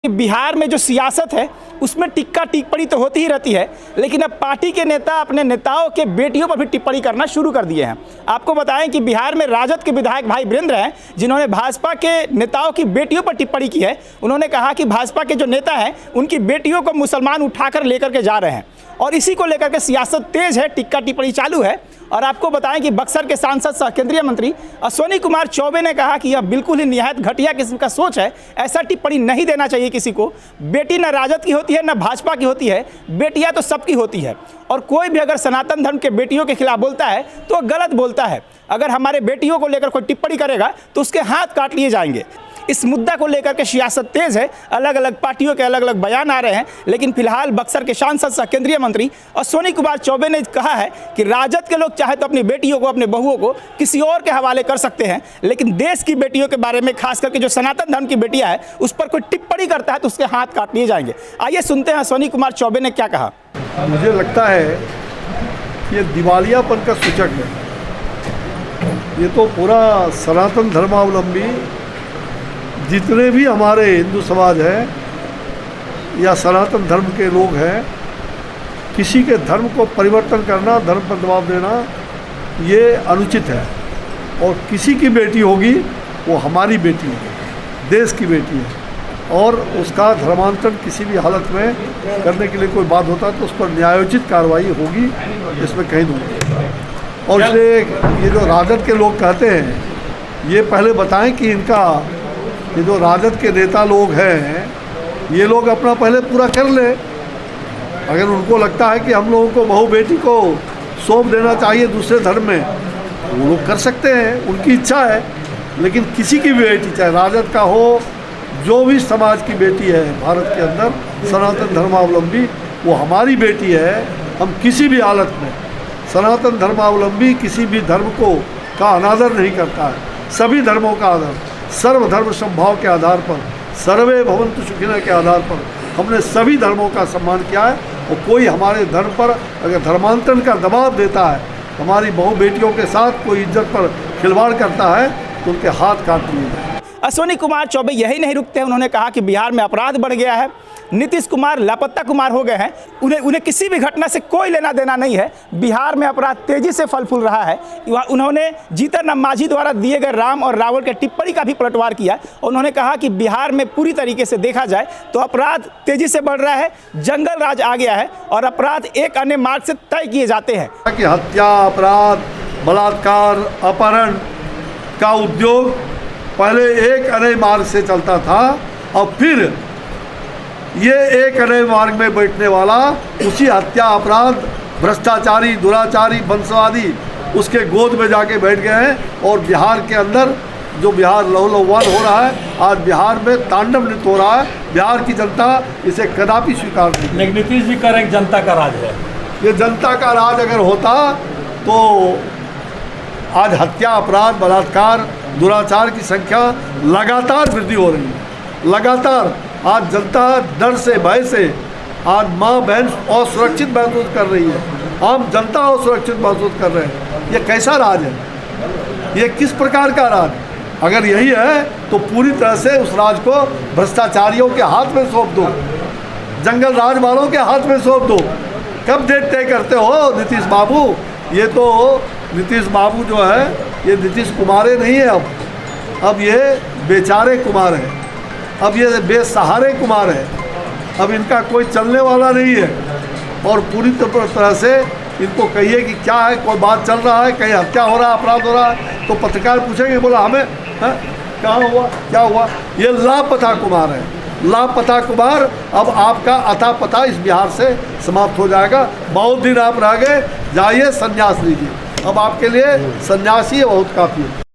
बिहार में जो सियासत है उसमें टिक्का टिप्पणी तो होती ही रहती है, लेकिन अब पार्टी के नेता अपने नेताओं के बेटियों पर भी टिप्पणी करना शुरू कर दिए हैं। आपको बताएं कि बिहार में राजद के विधायक भाई वीरेंद्र हैं, जिन्होंने भाजपा के नेताओं की बेटियों पर टिप्पणी की है। उन्होंने कहा कि भाजपा के जो नेता हैं उनकी बेटियों को मुसलमान उठाकर लेकर के जा रहे हैं और इसी को लेकर के सियासत तेज है, टिक्का टिप्पणी चालू है। और आपको बताएं कि बक्सर के सांसद सह केंद्रीय मंत्री अश्विनी कुमार चौबे ने कहा कि यह बिल्कुल ही निहायत घटिया किस्म का सोच है, ऐसा टिप्पणी नहीं देना चाहिए किसी को। बेटी न राजद की होती है न भाजपा की होती है, बेटियां तो सबकी होती है और कोई भी अगर सनातन धर्म के बेटियों के खिलाफ बोलता है तो गलत बोलता है। अगर हमारे बेटियों को लेकर कोई टिप्पणी करेगा तो उसके हाथ काट लिए जाएंगे। इस मुद्दा को लेकर के सियासत तेज है, अलग अलग पार्टियों के अलग अलग बयान आ रहे हैं, लेकिन फिलहाल बक्सर के सांसद सह केंद्रीय मंत्री अश्विनी कुमार चौबे ने कहा है कि राजद के लोग चाहे तो अपनी बेटियों को, अपने बहुओं को किसी और के हवाले कर सकते हैं, लेकिन देश की बेटियों के बारे में, खास करके जो सनातन धर्म की बेटियां हैं, उस पर कोई टिप्पणी करता है तो उसके हाथ काट लिए जाएंगे। आइए सुनते हैं अश्विनी कुमार चौबे ने क्या कहा। मुझे लगता है ये दिवालियापन का सूचक है। ये तो पूरा सनातन धर्मावलंबी जितने भी हमारे हिंदू समाज है या सनातन धर्म के लोग हैं, किसी के धर्म को परिवर्तन करना, धर्म पर दबाव देना, ये अनुचित है। और किसी की बेटी होगी वो हमारी बेटी है, देश की बेटी है, और उसका धर्मांतरण किसी भी हालत में करने के लिए कोई बात होता है तो उस पर न्यायोचित कार्रवाई होगी, इसमें कहीं नहीं। और इसलिए ये जो राजद के लोग कहते हैं, ये पहले बताएं कि इनका ये जो राजद के नेता लोग हैं, ये लोग अपना पहले पूरा कर ले। अगर उनको लगता है कि हम लोगों को बहू बेटी को सौंप देना चाहिए दूसरे धर्म में, वो लोग कर सकते हैं, उनकी इच्छा है। लेकिन किसी की भी बेटी, चाहे राजद का हो, जो भी समाज की बेटी है भारत के अंदर सनातन धर्मावलंबी, वो हमारी बेटी है। हम किसी भी हालत में सनातन धर्मावलंबी किसी भी धर्म का अनादर नहीं करता है। सभी धर्मों का आदर, सर्वधर्म समभाव के आधार पर, सर्वे भवन्तु सुखिनः के आधार पर हमने सभी धर्मों का सम्मान किया है। और कोई हमारे धर्म पर अगर धर्मांतरण का दबाव देता है, हमारी बहु बेटियों के साथ कोई इज्जत पर खिलवाड़ करता है तो उनके हाथ काट लिए जाए। अश्विनी कुमार चौबे यही नहीं रुकते हैं। उन्होंने कहा कि बिहार में अपराध बढ़ गया है, नीतीश कुमार लापता कुमार हो गए हैं, उन्हें किसी भी घटना से कोई लेना देना नहीं है। बिहार में अपराध तेजी से फल फूल रहा है। उन्होंने जीतन राम मांझी द्वारा दिए गए राम और रावण के टिप्पणी का भी पलटवार किया और उन्होंने कहा कि बिहार में पूरी तरीके से देखा जाए तो अपराध तेजी से बढ़ रहा है, जंगल राज आ गया है और अपराध एक अन्य मार्ग से तय किए जाते हैं। कि हत्या, अपराध, बलात्कार, अपहरण का उद्योग पहले एक अनय मार्ग से चलता था और फिर ये एक अनय मार्ग में बैठने वाला उसी हत्या, अपराध, भ्रष्टाचारी, दुराचारी, वंशवादी उसके गोद में जाके बैठ गए हैं। और बिहार के अंदर जो बिहार लहूलुहान हो रहा है, आज बिहार में तांडव नृत्य हो रहा है। बिहार की जनता इसे कदापि स्वीकार नहीं करेगी। लेकिन नीतीश जी कह रहे हैं जनता का राज है। ये जनता का राज अगर होता तो आज हत्या, अपराध, बलात्कार, दुराचार की संख्या लगातार वृद्धि हो रही है। लगातार आज जनता डर से, भय से आज माँ बहन असुरक्षित महसूस कर रही है, आम जनता असुरक्षित महसूस कर रहे हैं। ये कैसा राज है? ये किस प्रकार का राज? अगर यही है तो पूरी तरह से उस राज को भ्रष्टाचारियों के हाथ में सौंप दो, जंगल राज वालों के हाथ में सौंप दो। कब डेट तय करते हो नीतीश बाबू? ये तो नीतीश बाबू जो है ये नीतीश कुमारे नहीं है, अब ये बेचारे कुमार हैं, अब ये बेसहारे कुमार हैं। अब इनका कोई चलने वाला नहीं है। और पूरी तरह से इनको कहिए कि क्या है, कोई बात चल रहा है, कहीं हत्या हो रहा है, अपराध हो रहा है, तो पत्रकार पूछेंगे, बोला हमें कहाँ हुआ, क्या हुआ? ये लापता कुमार है, लापता कुमार। अब आपका अता पता इस बिहार से समाप्त हो जाएगा। बहुत दिन आप रह गए, जाइए संन्यास लीजिए। अब आपके लिए सन्यासी बहुत काफ़ी है।